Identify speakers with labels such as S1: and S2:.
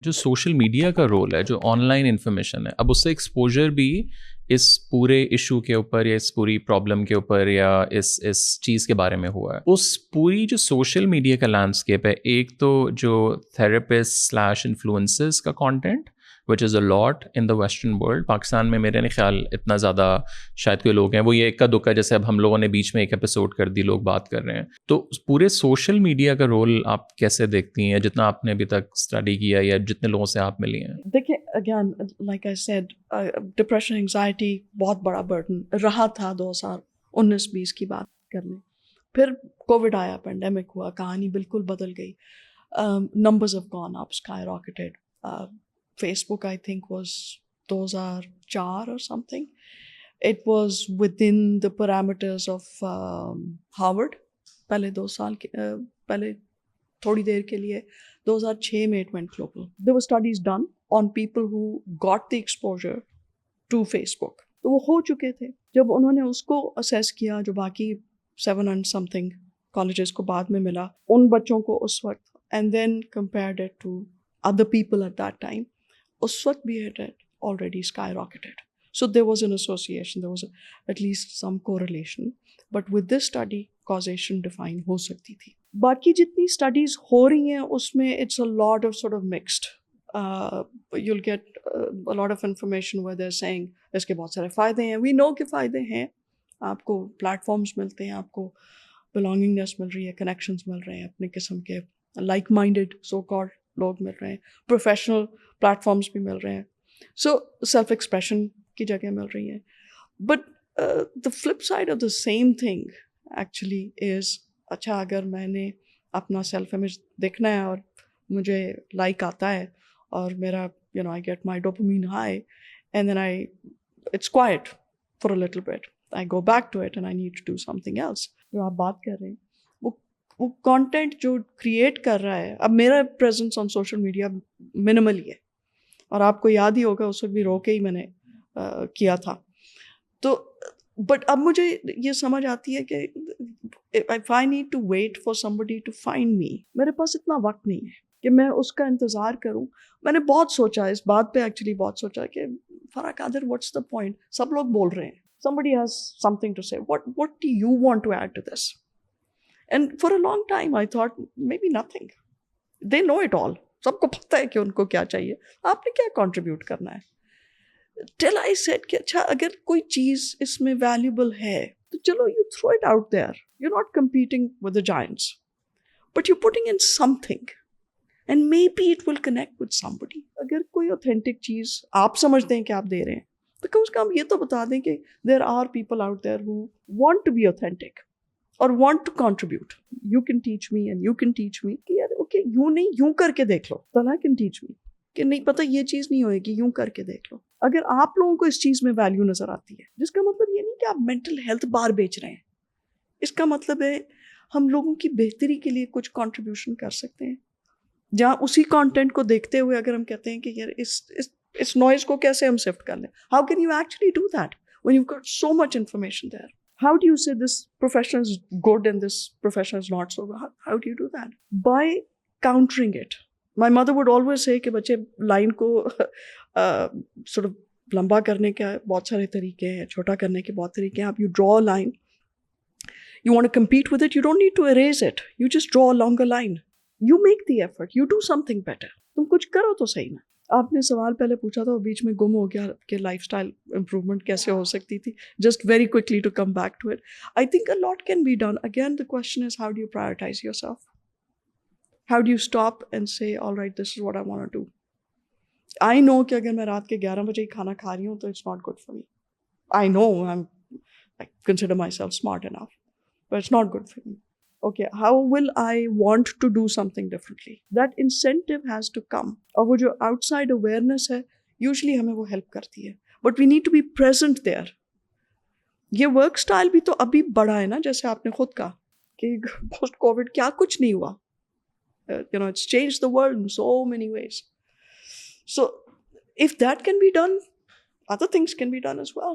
S1: जो social media का role है, जो ऑनलाइन इन्फॉर्मेशन है, अब उससे एक्सपोजर भी इस पूरे इशू के ऊपर या इस पूरी प्रॉब्लम के ऊपर या इस चीज़ के बारे में हुआ है। उस पूरी जो सोशल मीडिया का लैंडस्केप है, एक तो जो थेरेपिस्ट स्लैश इन्फ्लुएंसर्स का content which is a lot in the western world. Pakistan में मेरे नहीं ख्याल इतना ज़्यादा शायद कोई लोग हैं, वो ये इक्का दुक्का, जैसे अब हम लोगों ने बीच में एक एपिसोड कर दी, लोग बात कर रहे हैं। तो पूरे सोशल मीडिया का रोल आप कैसे देखती हैं, जितना आपने अभी तक स्टडी किया या जितने लोगों से आप मिली हैं?
S2: देखिए, again like I said, depression anxiety बहुत बड़ा बर्डन रहा था 2019-20 की बात कर लें। फिर कोविड आया, पेंडेमिक हुआ, कहानी बिल्कुल बदल गई। numbers have gone up, skyrocketed. Facebook, I think, was 2004 or something. It was within the parameters of Harvard. पहले 2 साल के पहले थोड़ी देर के लिए 2006 में it went global. There were studies done on people who got the exposure to Facebook. तो वो हो चुके थे। जब उन्होंने उसको assess किया, जो बाकी 7 and something colleges को बाद में मिला, उन बच्चों को उस वक्त, and then compared it to other people at that time, उस वक्त भी it had already skyrocketed. So there was an association, there was at least some correlation. But with this study, causation define हो सकती थी। बाकी जितनी studies हो रही हैं उसमें it's a lot of sort of mixed. You'll get a lot of information where they're saying इसके बहुत सारे फ़ायदे हैं। We know के फ़ायदे हैं, आपको platforms मिलते हैं, आपको belongingness मिल रही है, connections मिल रहे हैं, अपने किस्म के like-minded so-called लोग मिल रहे हैं, प्रोफेशनल प्लेटफॉर्म्स भी मिल रहे हैं, सो सेल्फ एक्सप्रेशन की जगह मिल रही है। But the flip side of the same thing actually is, अच्छा अगर मैंने अपना सेल्फ इमेज देखना है और मुझे लाइक आता है और मेरा I get my dopamine high and then it's quite for a little bit, I go back to it and I need to do something else. जो आप बात कर रहे हैं वो कंटेंट जो क्रिएट कर रहा है, अब मेरा presence on social media minimal ही है और आपको याद ही होगा उस वक्त भी रोके ही मैंने किया था। तो बट अब मुझे ये समझ आती है कि if I need to wait for somebody to find me, मेरे पास इतना वक्त नहीं है कि मैं उसका इंतज़ार करूं। मैंने बहुत सोचा इस बात पे, एक्चुअली बहुत सोचा कि Farah Qadir, what's the point, सब लोग बोल रहे हैं, somebody has something to say, what do you want to add to this? And for a long time I thought maybe nothing, they know it all, सबको पता है कि उनको क्या चाहिए, आपने क्या कंट्रीब्यूट करना है। Till I said कि अच्छा अगर कोई चीज़ इसमें वैल्यूबल है तो चलो you throw it out there, you're not competing with the giants, but you're putting in something and maybe it will connect with somebody. अगर कोई ऑथेंटिक चीज़ आप समझते हैं कि आप दे रहे हैं तो कम से कम ये तो बता दें कि there are people out there who want to be authentic or want to contribute. You can teach me and you can teach me कि यार ओके यूं नहीं, यूं करके देख लो। तला can teach me कि नहीं पता ये चीज़ नहीं होएगी, यूं करके देख लो। अगर आप लोगों को इस चीज़ में वैल्यू नज़र आती है, जिसका मतलब ये नहीं कि आप मेंटल हेल्थ बार बेच रहे हैं, इसका मतलब है हम लोगों की बेहतरी के लिए कुछ कंट्रीब्यूशन कर सकते हैं। जहाँ उसी कंटेंट को देखते हुए अगर हम कहते हैं कि यार इस नॉइज़ को कैसे हम शिफ्ट कर लें, how can you actually do that when you got so much information there? How do you say this profession is good and this profession is not so good? How do you do that? By countering it. My mother would always say कि बच्चे line को sort of लंबा करने के बहुत सारे तरीके हैं, छोटा करने के बहुत तरीके हैं। आप you draw a line, you want to compete with it, you don't need to erase it. You just draw a longer line. You make the effort. You do something better. तुम कुछ करो तो सही ना। आपने सवाल पहले पूछा था, बीच में गुम हो गया कि लाइफस्टाइल इम्प्रूवमेंट कैसे हो सकती थी। Just very quickly to come back to it, I think a lot can be done. Again the question is how do you prioritise yourself, how do you stop and say alright this is what I want to do. I know कि अगर मैं रात के 11 बजे ही खाना खा रही हूँ तो it's not good for me. I know I consider my self smart enough, but it's not good for me. Okay, how will I want to do something differently? That incentive has to come. और वो जो outside awareness है, usually हमें वो help करती है. But we need to be present there. ये work style भी तो अभी बढ़ा है ना, जैसे आपने खुद कहा कि post COVID क्या कुछ नहीं हुआ. It's changed the world in so many ways. So if that can be done, other things can be done as well.